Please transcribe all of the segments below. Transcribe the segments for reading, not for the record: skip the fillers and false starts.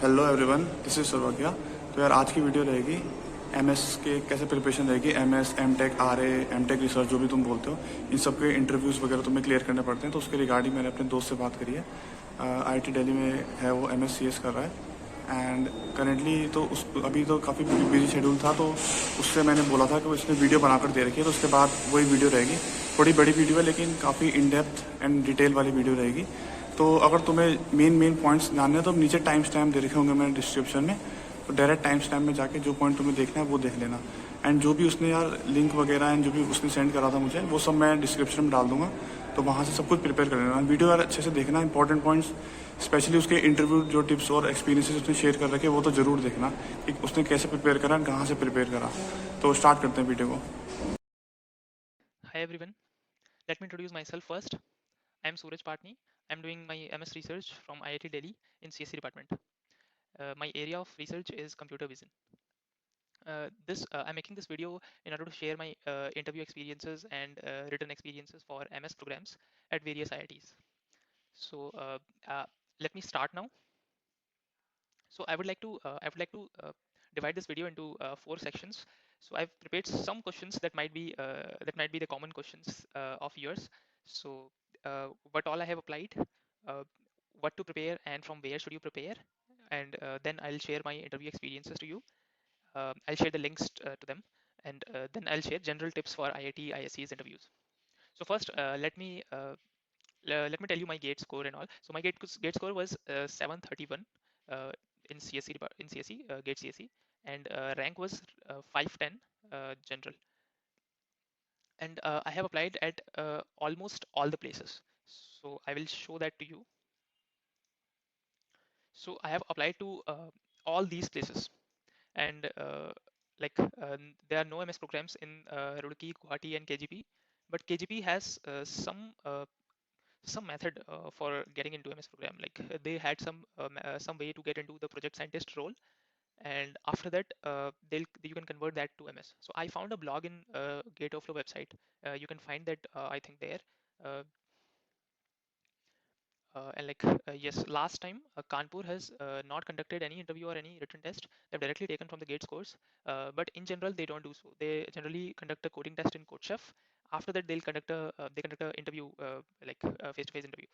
Hello everyone, this is Sarvagya. तो यार आज की वीडियो रहेगी एमएस के कैसे प्रिपरेशन रहेगी। MS, MTech, RA, MTech research जो भी तुम बोलते हो, इन सब के इंटरव्यूज़ वगैरह तुम्हें क्लियर करने पड़ते हैं। तो उसके रिगार्डिंग मैंने अपने दोस्त से बात करी है। आईआईटी दिल्ली में है, वो एमएससीएस कर रहा है एंड करेंटली तो उस अभी तो काफ़ी बिजी शेड्यूल था, तो उससे मैंने बोला था कि उसने वीडियो बनाकर दे रखी है। तो उसके बाद वही वीडियो रहेगी। थोड़ी बड़ी वीडियो है लेकिन काफ़ी इन डेप्थ एंड डिटेल वाली वीडियो रहेगी। तो अगर तुम्हें मेन पॉइंट्स जानने हैं तो निचे टाइम स्टैम्प दे रखे होंगे मैंने डिस्क्रिप्शन में। तो डायरेक्ट टाइम स्टैम्प में जाके जो पॉइंट तुम्हें देखना है वो देख लेना। एंड जो भी उसने यार लिंक वगैरह एंड जो भी उसने सेंड करा था मुझे, वो सब मैं डिस्क्रिप्शन में डाल दूंगा। तो वहाँ से सब कुछ प्रिपेयर कर लेना। वीडियो यार अच्छे से देखना, इंपॉर्टेंट पॉइंट्स स्पेशली उसके इंटरव्यू जो टिप्स और एक्सपीरियंसेस उसने शेयर कर रखे वो तो ज़रूर देखना कि उसने कैसे प्रिपेयर करा, कहाँ से प्रिपेयर करा। तो स्टार्ट करते हैं वीडियो को। Hi everyone, let me introduce myself first. I am Suraj Patni. I am doing my MS research from IIT Delhi in CSE department. My area of research is computer vision. I'm making this video in order to share my interview experiences and written experiences for MS programs at various IITs. So let me start now. So I would like to divide this video into 4 sections. So I've prepared some questions that might be the common questions of yours. So what all I have applied, uh, what to prepare, and from where should you prepare, and then I'll share my interview experiences to you. I'll share the links to them, and then I'll share general tips for IIT ISC's interviews. So first, let me tell you my gate score and all. So my gate score was 731 uh, in CSE in CSE gate CSE, and rank was 510 general. And I have applied at almost all the places. So I will show that to you. So I have applied to all these places, and there are no MS programs in Roorkee, Guwahati, and KGP, but KGP has some method for getting into MS program. Like they had some way to get into the project scientist role, and after that you can convert that to MS. So I found a blog in Gate Overflow website. You can find that I think there. Uh, yes, last time Kanpur has not conducted any interview or any written test. They've directly taken from the GATE scores, but in general they don't do so. They generally conduct a coding test in CodeChef. After that they conduct a interview face-to-face interview.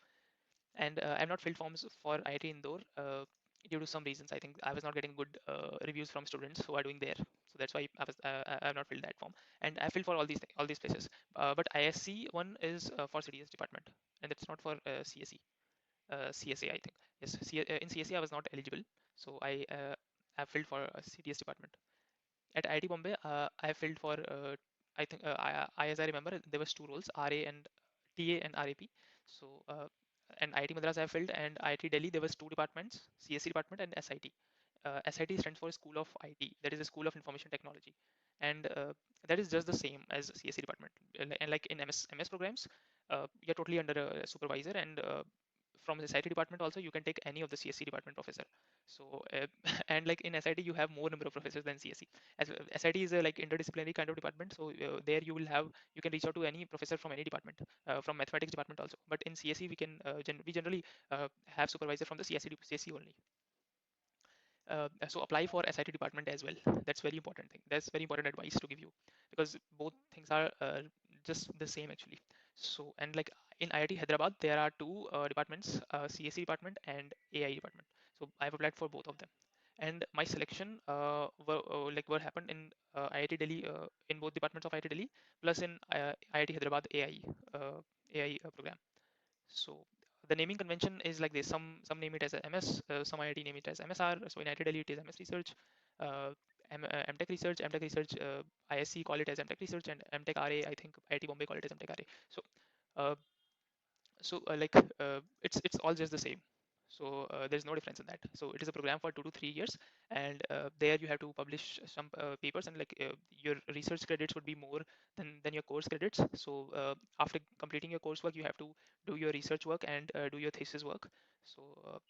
And I've not filled forms for IIT Indore due to some reasons. I think I was not getting good reviews from students who are doing there, so that's why I have not filled that form. And I filled for all these places, but IISC one is for CDS department, and it's not for CSE. CSA, I think. Yes, in CSA I was not eligible, so I filled for CDS department. At IIT Bombay, I filled for I think as I remember, there was two roles, RA and TA and RAP. So and IIT Madras I filled, and IIT Delhi there was two departments, CSE department and SIT. SIT stands for School of IT, that is a School of Information Technology, and that is just the same as CSE department. And like in MS programs, you're totally under a supervisor, and from the SIT department also you can take any of the CSE department professor. So and like in SIT you have more number of professors than CSE. As SIT is a like interdisciplinary kind of department, so there you can reach out to any professor from any department, from mathematics department also. But in CSE we generally have supervisor from the CSE only. So apply for SIT department as well. That's very important thing. That's very important advice to give you, because both things are just the same actually. So and like in IIT Hyderabad there are two departments, CSE department and AI department. So I've applied for both of them, and my selection what happened in IIT Delhi, in both departments of IIT Delhi, plus in IIT Hyderabad AI program. So the naming convention is like this. Some name it as a MS, some IIT name it as MSR. So in IIT Delhi it is MS Research, uh, MTech Research, MTech Research, ISC call it as MTech Research, and MTech RA I think IIT Bombay call it as MTech RA. So uh, it's all just the same. So there's no difference in that. So it is a program for 2 to 3 years, and there you have to publish some papers, and your research credits would be more than your course credits. So after completing your coursework you have to do your research work and do your thesis work. So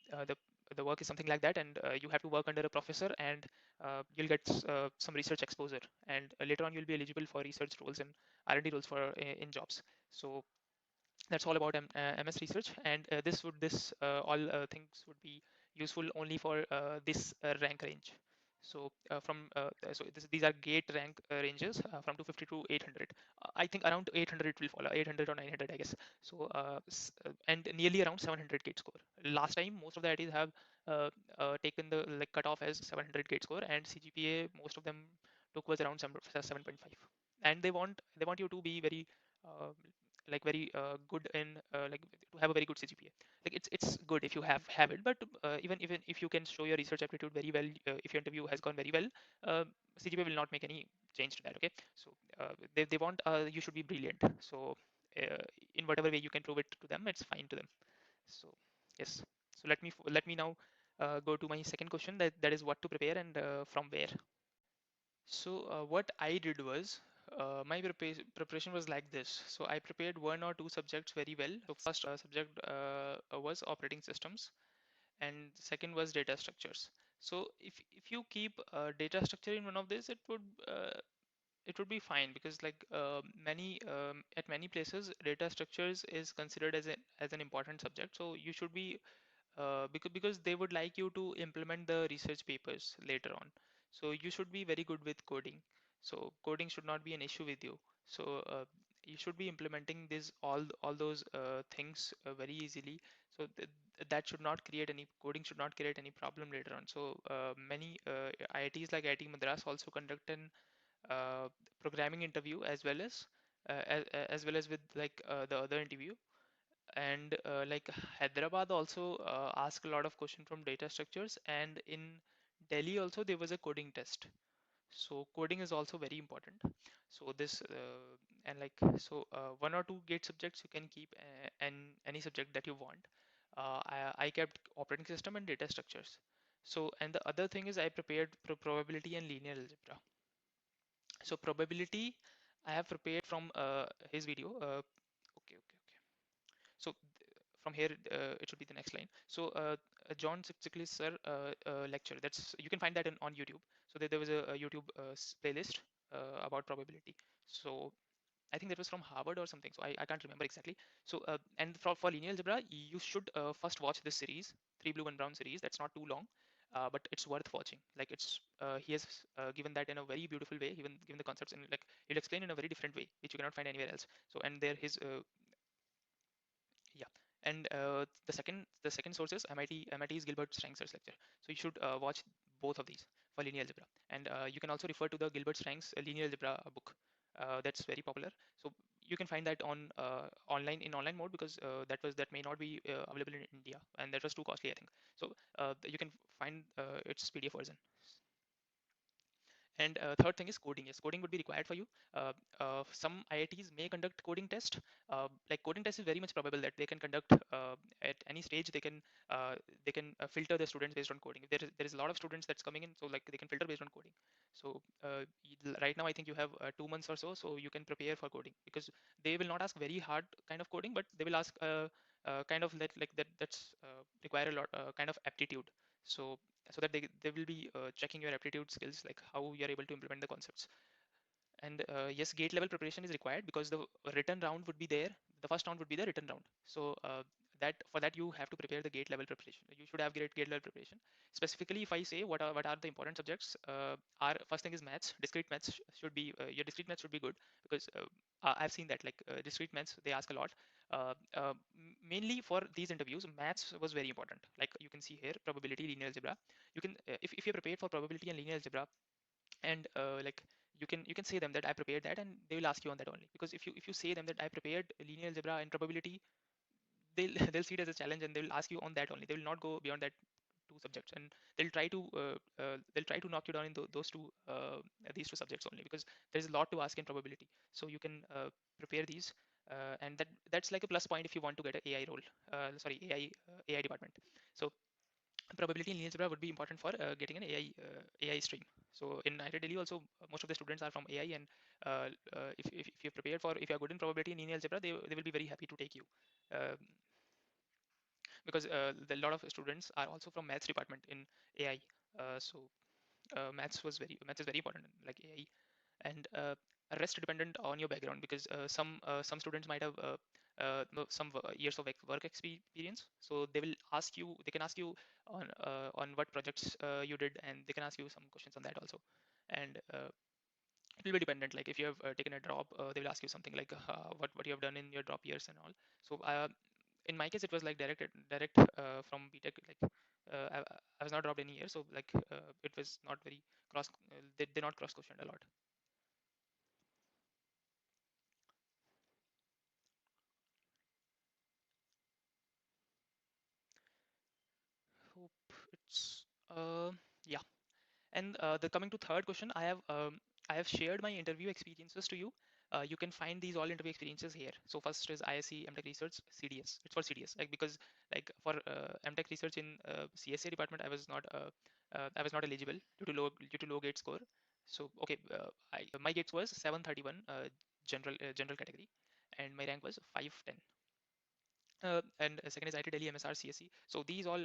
the work is something like that, and you have to work under a professor, and you'll get some research exposure, and later on you'll be eligible for research roles and R&D roles for in jobs. So that's all about MS research, and this all things would be useful only for this rank range. So these are gate rank ranges from 250 to 800. I think around 800 it will follow, 800 or 900, I guess. So and nearly around 700 gate score. Last time, most of the IITs have taken the like cutoff as 700 gate score, and CGPA most of them took was around 7.5. And they want you to be very very good in like to have a very good CGPA. Like it's good if you have it, but even if you can show your research aptitude very well, if your interview has gone very well, CGPA will not make any change to that. Okay, so they want you should be brilliant. So uh, in whatever way you can prove it to them, it's fine to them. So yes, so let me now go to my second question, that is what to prepare and from where. So what I did was my preparation was like this. So I prepared one or two subjects very well. So first subject was operating systems, and second was data structures. So if you keep data structure in one of these, it would be fine, because like many at many places data structures is considered as an important subject. So you should be because they would like you to implement the research papers later on. So you should be very good with coding. So coding should not be an issue with you. So you should be implementing this all those things very easily. So that should not create any coding should not create any problem later on. So many IITs like IIT Madras also conduct an uh, programming interview as well as with like the other interview. And like Hyderabad also ask a lot of question from data structures, and in Delhi also there was a coding test. So coding is also very important. So this and like so one or two gate subjects you can keep, and any subject that you want. I kept operating system and data structures. So and the other thing is I prepared probability and linear algebra. So probability I have prepared from his video. Okay. So from here, it should be the next line. So John Sixlic's sir lecture. You can find that on YouTube. So there was a YouTube playlist about probability. So I think that was from Harvard or something. So I can't remember exactly. So and for linear algebra, you should first watch this series, Three Blue One Brown series. That's not too long, but it's worth watching. Like he has given that in a very beautiful way. Even given the concepts, and like he'll explain in a very different way, which you cannot find anywhere else. So and there his yeah, and the second source is MIT's Gilbert Strang's lecture. So you should watch both of these for linear algebra, and you can also refer to the Gilbert Strang's linear algebra book. That's very popular. So you can find that on online in online mode, because that may not be available in India, and that was too costly, I think. So you can find its PDF version. And third thing is coding. Yes, coding would be required for you. Some IITs may conduct coding test. Like coding test is very much probable that they can conduct at any stage. They can filter the students based on coding. If there is a lot of students that's coming in, so like they can filter based on coding. So right now I think you have 2 months or so, so you can prepare for coding, because they will not ask very hard kind of coding, but they will ask kind of that's require a lot kind of aptitude. So that they will be checking your aptitude skills, like how you're able to implement the concepts. And yes, gate level preparation is required, because the written round would be there. The first round would be the written round. So that for that you have to prepare the gate level preparation. You should have great gate level preparation. Specifically, if I say what are the important subjects, our first thing is maths. Discrete maths should be your discrete maths should be good, because I've seen that like discrete maths they ask a lot. Mainly for these interviews, maths was very important. Like you can see here, probability, linear algebra. You can if you're prepared for probability and linear algebra, and like you can say them that I prepared that, and they will ask you on that only. Because if you say them that I prepared linear algebra and probability, they'll they'll see it as a challenge, and they will ask you on that only. They will not go beyond that two subjects, and they'll try to knock you down in those two these two subjects only, because there's a lot to ask in probability. So you can prepare these, and that's like a plus point if you want to get an AI role. Sorry, AI department. So probability in linear algebra would be important for getting an AI stream. So in IIT Delhi also, most of the students are from AI, and if you're prepared for, if you're good in probability in linear algebra, they will be very happy to take you. Um, because a lot of students are also from maths department in AI. So maths is very important, like AI. And rest dependent on your background, because some students might have some years of work experience. So they can ask you on what projects you did, and they can ask you some questions on that also. And it will be dependent. Like if you have taken a drop, they will ask you something like what you have done in your drop years and all. So in my case, it was like direct from BTech. Like I was not dropped any year, so like it was not very cross. They not cross questioned a lot. Hope it's yeah. And the coming to third question, I have shared my interview experiences to you. You can find these all interview experiences here. So first is IISC MTech Research CDS. It's for CDS, like because like for MTech Research in CSA department, I was not eligible due to low gate score. So okay, my gates was 731 general category, and my rank was 510. And second is IT Delhi MSR CSE. So these all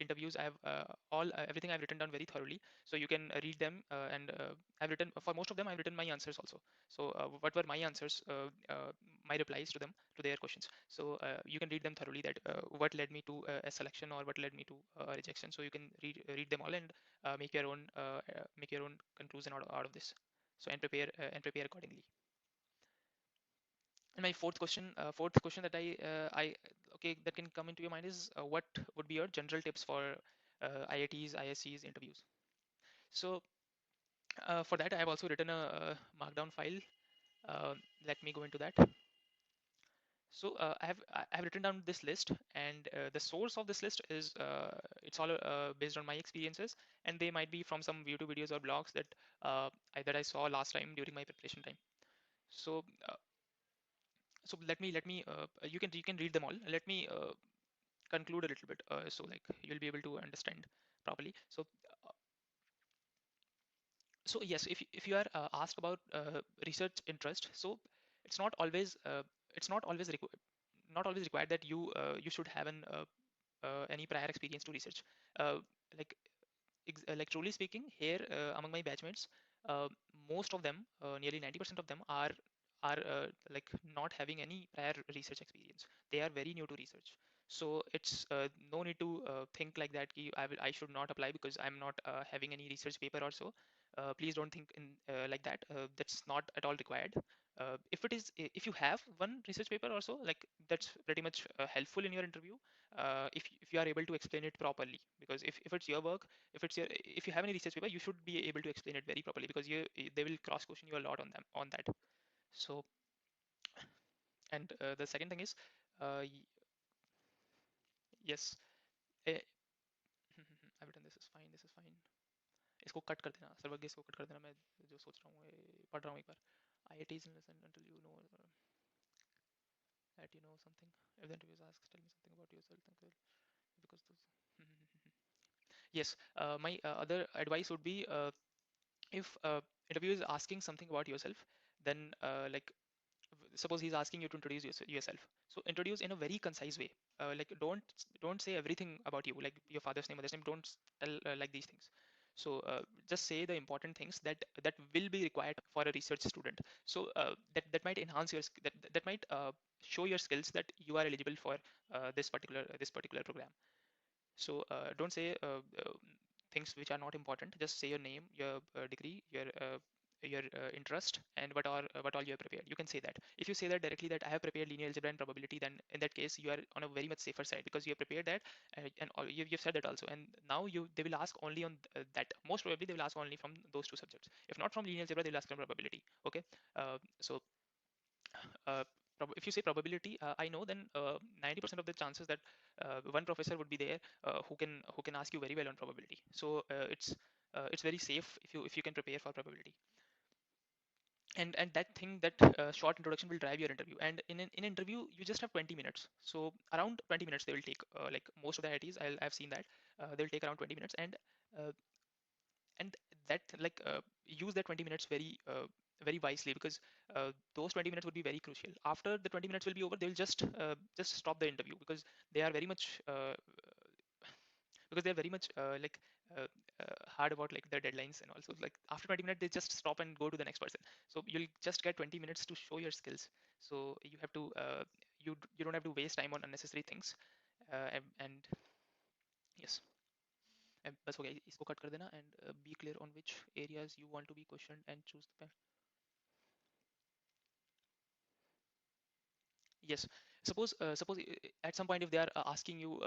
interviews I have all everything I've written down very thoroughly. So you can read them and I've written for most of them. I've written my answers also. So what were my answers? My replies to them to their questions. So you can read them thoroughly. That what led me to a selection or what led me to a rejection. So you can read them all and make your own conclusion out of this. So and prepare accordingly. And my fourth question that I okay that can come into your mind is what would be your general tips for IITs, ISCs interviews? So for that, I have also written a markdown file. Let me go into that. So I have written down this list, and the source of this list is it's all based on my experiences, and they might be from some YouTube videos or blogs that I saw last time during my preparation time. So let me you can read them all. Let me conclude a little bit so like you'll be able to understand properly. So yes, if you are asked about research interest, so it's not always it's not always not always required that you should have any prior experience to research. uh, like like truly speaking here among my batchmates, most of them, nearly 90% of them are like not having any prior research experience. They are very new to research. So it's no need to think like that ki I should not apply because I'm not having any research paper or so. Please don't think in like that. That's not at all required. If you have one research paper or so, like that's pretty much helpful in your interview if you are able to explain it properly. Because if it's your work, if you have any research paper, you should be able to explain it very properly because they will cross question you a lot on them on that. So and the second thing is yes, eh, I've done, this is fine. इसको cut कर देना सर्वज्ञ, इसको cut कर देना. मैं जो सोच रहा हूँ पढ़ रहा हूँ एक बार. IITs listen until you know that you know something. If the interviewer asks, tell me something about yourself. Because those. Yes, my other advice would be if interviewer is asking something about yourself, then like suppose he's asking you to introduce yourself, so introduce in a very concise way. Like don't say everything about you, like your father's name, mother's name. Don't tell like these things. So just say the important things that will be required for a research student. So that might enhance that might show your skills that you are eligible for this particular program. So don't say things which are not important. Just say your name, your degree, your interest, and what all you have prepared. You can say that. If you say that directly, that I have prepared linear algebra and probability, then in that case you are on a very much safer side because you have prepared that and you've said that also. And now they will ask only on that. Most probably they will ask only from those two subjects. If not from linear algebra, they will ask from probability. Okay, so uh, if you say probability, I know then 90% of the chances that one professor would be there who can ask you very well on probability. So it's very safe if you can prepare for probability. And that thing, that short introduction will drive your interview. And in an interview you just have 20 minutes. So around 20 minutes they will take, like most of the IITs I've seen that they'll take around 20 minutes. Uh, and that like use that 20 minutes very wisely, because those 20 minutes would be very crucial. After the 20 minutes will be over, they will just stop the interview because they are very much because they're very much hard about like their deadlines. And also like after 20 minutes they just stop and go to the next person. So you'll just get 20 minutes to show your skills. So you have to you don't have to waste time on unnecessary things. And yes, बस हो गया, इसको cut कर देना and be clear on which areas you want to be questioned and choose the yes. Suppose at some point if they are asking you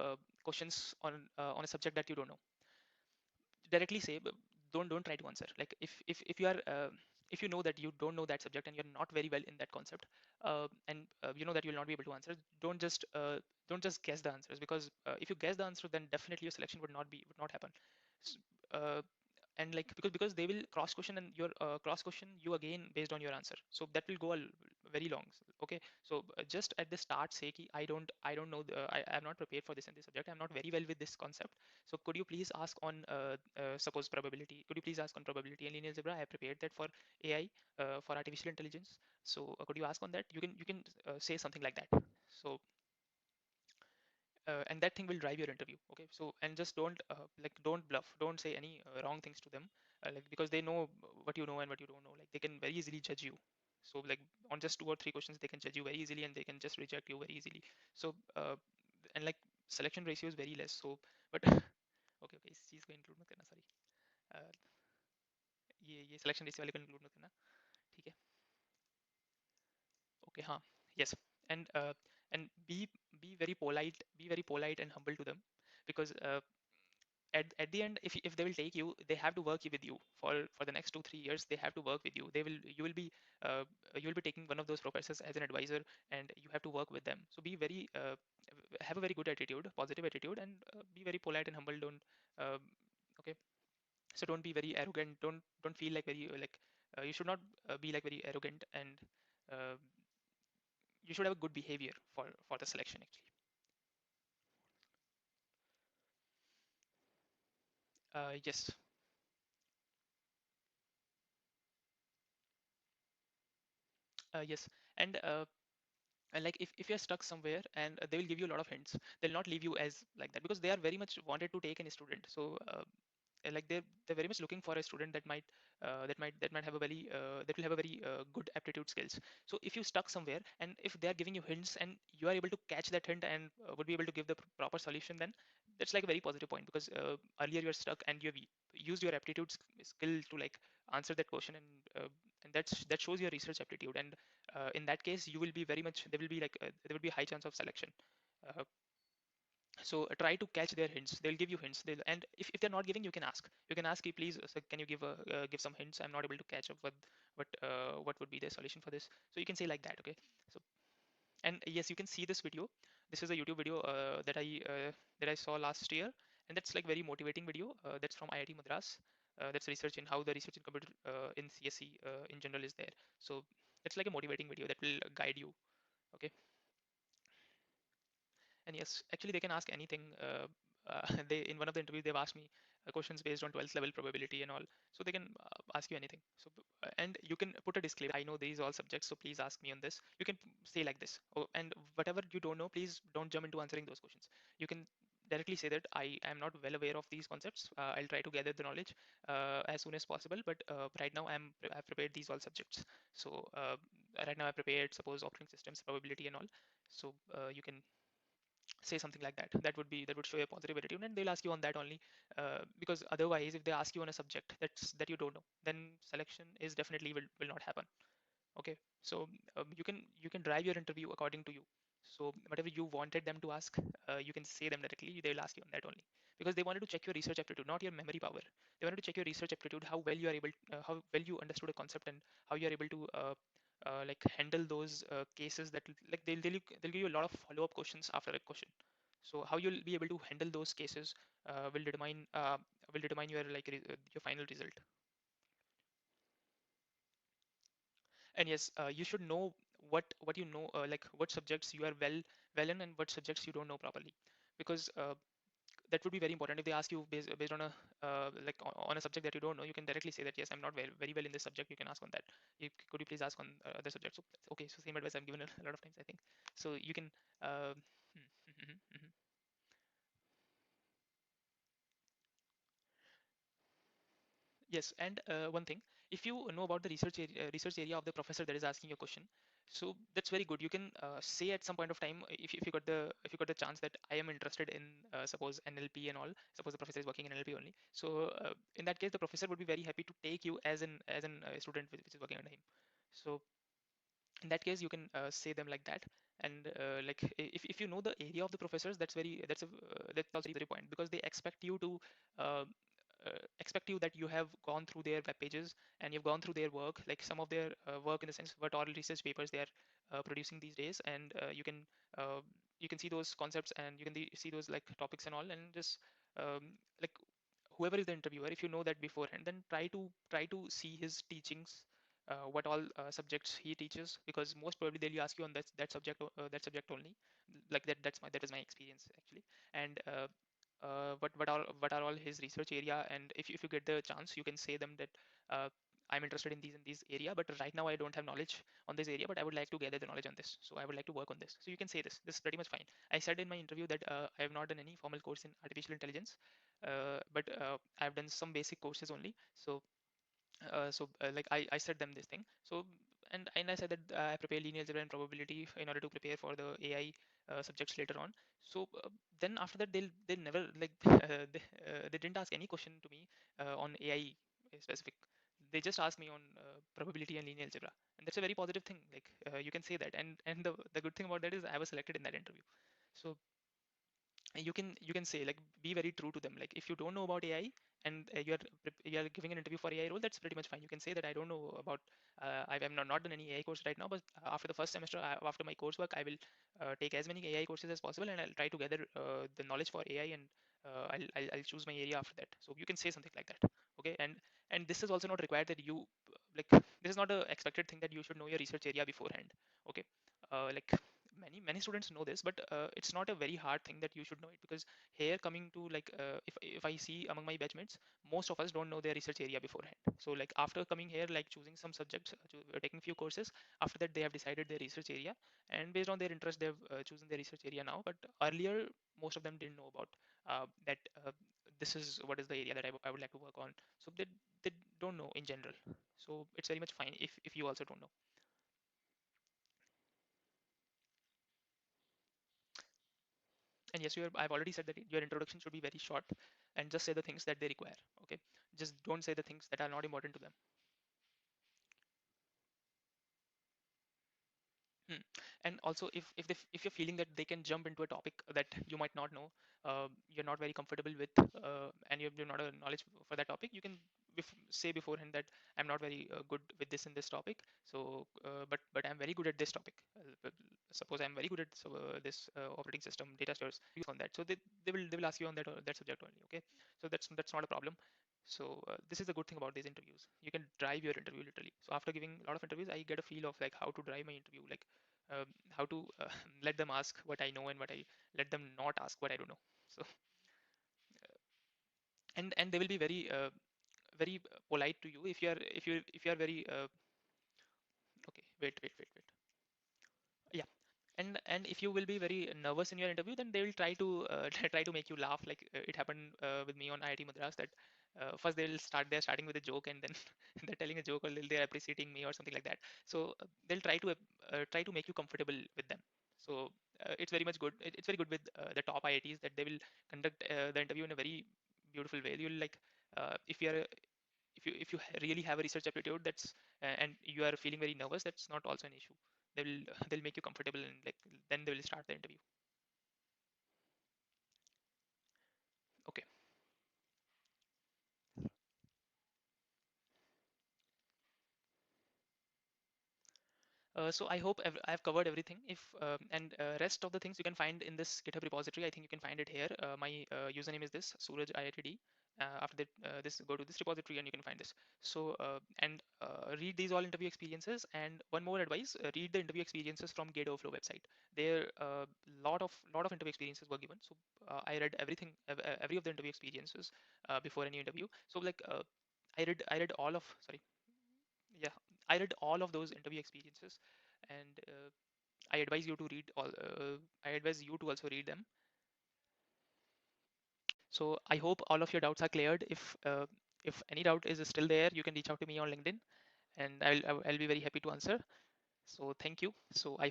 questions on a subject that you don't know, directly say, don't try to answer. Like if you are if you know that you don't know that subject and you're not very well in that concept, and you know that you'll not be able to answer, don't just guess the answers, because if you guess the answer, then definitely your selection would not happen. S- uh, and like because they will cross question and your cross question you again based on your answer, so that will go very long. Okay, so just at the start say ki, I don't know I am not prepared for this and this subject, I'm not very well with this concept, so could you please ask on suppose probability, could you please ask on probability and linear algebra, I have prepared that for AI, for artificial intelligence, so could you ask on that, you can say something like that. So and that thing will drive your interview. Okay, so and just don't bluff, don't say any wrong things to them, like because they know what you know and what you don't know, like they can very easily judge you. So like on just 2 or 3 questions they can judge you very easily and they can just reject you very easily. So and like selection ratio is very less, so but okay, okay, इस चीज को include मत करना, sorry. uh, ये selection ratio वाले को include मत करना, ठीक है. Okay, हाँ, yes. And be very polite and humble to them, because at the end, if they will take you, they have to work with you for the next 2 3 years, they have to work with you, they will uh, you will be taking one of those professors as an advisor, and you have to work with them. So be very have a very good attitude, positive attitude, and be very polite and humble. Don't okay, so don't be very arrogant, don't feel like very like you should not be like very arrogant, and uh, you should have a good behavior for the selection actually. Yes. Yes. And like if you're stuck somewhere, and they will give you a lot of hints, they'll not leave you as like that, because they are very much wanted to take any student. So like they're very much looking for a student that might have a very that will have a very good aptitude skills. So if you stuck somewhere and if they are giving you hints and you are able to catch that hint and would be able to give the proper solution, then that's like a very positive point, because earlier you're stuck and you have used your aptitude skill to like answer that question, and that shows your research aptitude, and in that case you will be very much, there will be like there will be a high chance of selection. uh, so try to catch their hints, they'll give you hints, and if they're not giving, you can ask, please so can you give some hints, I'm not able to catch up with what would be the solution for this, so you can say like that. Okay, so and yes, you can see this video, this is a YouTube video that I saw last year, and that's like very motivating video, that's from IIT Madras, that's research in how the research in computer in CSE in general is there. So it's like a motivating video that will guide you. Okay, and yes, actually they can ask anything. They in one of the interviews they've asked me questions based on 12th level probability and all. So they can ask you anything. So and you can put a disclaimer. I know these all subjects, so please ask me on this. You can say like this. Oh, and whatever you don't know, please don't jump into answering those questions. You can directly say that I am not well aware of these concepts. I'll try to gather the knowledge as soon as possible. But right now I've prepared these all subjects. So right now I prepared suppose operating systems probability and all. So you can say something like that, that would show a positive attitude, and they'll ask you on that only, because otherwise if they ask you on a subject that you don't know, then selection is definitely will not happen. Okay, so you can drive your interview according to you. So whatever you wanted them to ask, you can say them directly, they'll ask you on that only, because they wanted to check your research aptitude, not your memory power. They wanted to check your research aptitude, how well you are able how well you understood a concept, and how you are able to like handle those cases that like they'll give you a lot of follow-up questions after a question. So how you'll be able to handle those cases will determine your like your final result. And yes, you should know what you know, like what subjects you are well in and what subjects you don't know properly, because that would be very important. If they ask you based on a like on a subject that you don't know, you can directly say that yes, I'm not very well in this subject, you can ask on that. Could you please ask on other subjects? So okay, so same advice I've given a lot of times, I think. So you can yes, and one thing, if you know about the research area of the professor that is asking your question, So that's very good. You can say at some point of time, if you got the chance that I am interested in suppose NLP and all. Suppose the professor is working in NLP only. So in that case, the professor would be very happy to take you as an student which is working under him. So in that case you can say them like that. And like if you know the area of the professors, that's also very point, because they expect you to uh, expect you that you have gone through their web pages and you've gone through their work, like some of their work, in the sense what all research papers they are producing these days. And uh, you can see those concepts, and you can see those like topics and all. And just like whoever is the interviewer, if you know that beforehand, then try to see his teachings, what all subjects he teaches, because most probably they'll ask you on that subject only. Like that is my experience actually. And what are all his research area. And if you get the chance, you can say them that uh, I'm interested in these area, but right now I don't have knowledge on this area, but I would like to gather the knowledge on this, so I would like to work on this. So you can say this is pretty much fine. I said in my interview that I have not done any formal course in artificial intelligence, but I've done some basic courses only. Like I said them this thing. So and I said that I prepare linear algebra and probability in order to prepare for the AI subjects later on. So then after that they'll never like they didn't ask any question to me on AI specific. They just asked me on probability and linear algebra, and that's a very positive thing. Like you can say that. And the good thing about that is I was selected in that interview. So you can say, like, be very true to them. Like if you don't know about AI and you're giving an interview for AI role, that's pretty much fine. You can say that I don't know about I've not done any AI course right now, but after the first semester, after my coursework, I will take as many AI courses as possible, and I'll try to gather the knowledge for AI. And I'll choose my area after that. So you can say something like that. Okay. And this is also not required that you like this is not a expected thing that you should know your research area beforehand. Okay. Like many students know this, but it's not a very hard thing that you should know it, because here coming to like if I see among my batchmates, most of us don't know their research area beforehand. So like after coming here, like choosing some subjects, taking few courses, after that they have decided their research area, and based on their interest they've chosen their research area now. But earlier most of them didn't know about that this is what is the area that I would like to work on. So they don't know in general. So it's very much fine if you also don't know. And yes, I've already said that your introduction should be very short, and just say the things that they require. Okay, just don't say the things that are not important to them. Hmm. And also, if you're feeling that they can jump into a topic that you might not know, you're not very comfortable with, and you're not a knowledge for that topic, you can say beforehand that I'm not very good with this in this topic. So, but I'm very good at this topic. Suppose I'm very good at this operating system, data stores, use on that. So they will ask you on that subject only. Okay, so that's not a problem. So this is the good thing about these interviews. You can drive your interview literally. So after giving a lot of interviews, I get a feel of like how to drive my interview, like how to let them ask what I know, and what I let them not ask what I don't know. So and they will be very polite to you if you are very okay. Wait. Yeah. And if you will be very nervous in your interview, then they will try to try to make you laugh, like it happened with me on IIT Madras. That first they're starting with a joke, and then they're telling a joke, or they're appreciating me or something like that. So they'll try to make you comfortable with them. So it's very much good. It's very good with the top IITs, that they will conduct the interview in a very beautiful way. You'll like if you're if you really have a research aptitude, that's and you are feeling very nervous, that's not also an issue. They'll make you comfortable, and like then they will start the interview. Okay. So I hope I've covered everything. If and rest of the things you can find in this GitHub repository. I think you can find it here. My username is this Suraj IITD. After that, this go to this repository and you can find this. So and read these all interview experiences. And one more advice: read the interview experiences from Gate Overflow website. There lot of interview experiences were given. So I read everything, every of the interview experiences before any interview. So like I read all of sorry yeah, I read all of those interview experiences, and I advise you to read all. I advise you to also read them. So I hope all of your doubts are cleared. If any doubt is still there, you can reach out to me on LinkedIn, and I'll be very happy to answer. So thank you. So I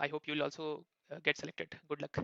hope you'll also get selected. Good luck.